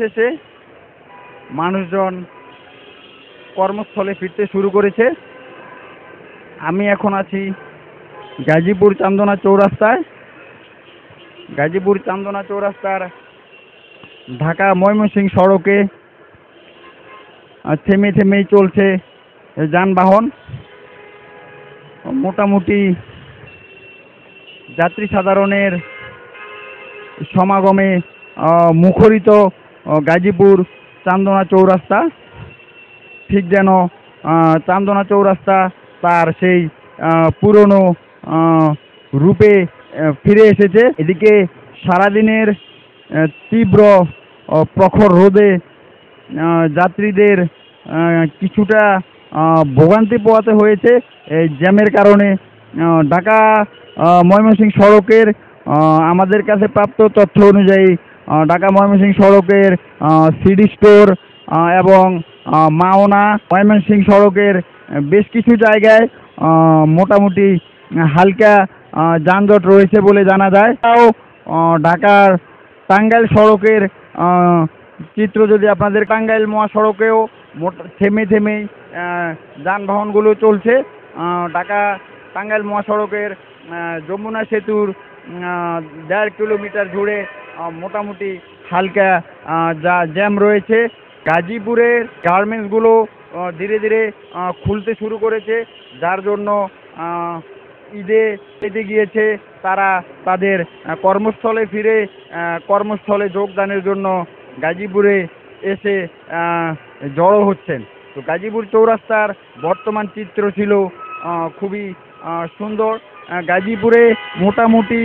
শেষে মানুষজন কর্মস্থলে ফিরতে শুরু করেছে। আমি এখন আছি গাজীপুর চান্দনা চৌরাস্তায়। গাজীপুর চান্দনা চৌরাস্তার ঢাকা ময়মনসিংহ সড়কে থেমে থেমেই চলছে যানবাহন। মোটামুটি যাত্রী সাধারণের সমাগমে মুখরিত গাজীপুর চান্দনা চৌরাস্তা, ঠিক যেন চান্দনা চৌরাস্তা তার সেই পুরনো রূপে ফিরে এসেছে। এদিকে সারাদিনের তীব্র প্রখর রোদে যাত্রীদের কিছুটা ভোগান্তি পোহাতে হয়েছে এই জ্যামের কারণে। ঢাকা ময়মনসিংহ সড়কের আমাদের কাছে প্রাপ্ত তথ্য অনুযায়ী ঢাকা ময়মনসিংহ সড়কের সিডি স্টোর এবং মাওনা ময়মনসিংহ সড়কের বেশ কিছু জায়গায় মোটামুটি হালকা যানজট রয়েছে বলে জানা যায়। তাও ঢাকার টাঙ্গাইল সড়কের চিত্র যদি আপনাদের, টাঙ্গাইল মহাসড়কেও থেমে থেমেই যানবাহনগুলো চলছে। ঢাকা টাঙ্গাইল মহাসড়কের যমুনা সেতুর 1.5 কিলোমিটার জুড়ে মোটামুটি হালকা জ্যাম রয়েছে। গাজীপুরের গার্মেন্টসগুলো ধীরে ধীরে খুলতে শুরু করেছে, যার জন্য ঈদে গিয়েছে তারা তাদের কর্মস্থলে ফিরে কর্মস্থলে যোগদানের জন্য গাজীপুরে এসে জড়ো হচ্ছেন। তো গাজীপুর চৌরাস্তার বর্তমান চিত্র ছিল খুবই সুন্দর। গাজীপুরে মোটামুটি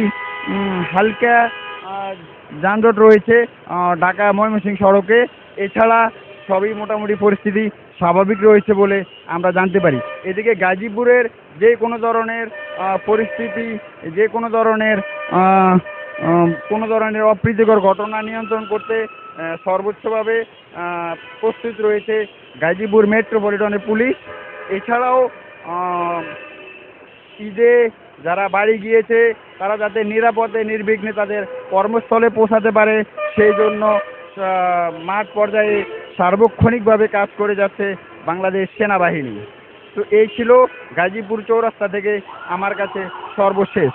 হালকা যানজট রয়েছে ঢাকা ময়মনসিংহ সড়কে। এছাড়া সবই মোটামুটি পরিস্থিতি স্বাভাবিক রয়েছে বলে আমরা জানতে পারি। এদিকে গাজীপুরের যে কোনো ধরনের পরিস্থিতি, যে কোনো ধরনের অপ্রীতিকর ঘটনা নিয়ন্ত্রণ করতে সর্বোচ্চভাবে প্রস্তুত রয়েছে গাজীপুর মেট্রোপলিটনের পুলিশ। এছাড়াও ঈদে যারা বাড়ি গিয়েছে তারা যাতে নিরাপদে নির্বিঘ্নে তাদের কর্মস্থলে পৌঁছাতে পারে সেই জন্য মাঠ পর্যায়ে সার্বক্ষণিকভাবে কাজ করে যাচ্ছে বাংলাদেশ সেনাবাহিনী। তো এই ছিল গাজীপুর চৌরাস্তা থেকে আমার কাছে সর্বশেষ।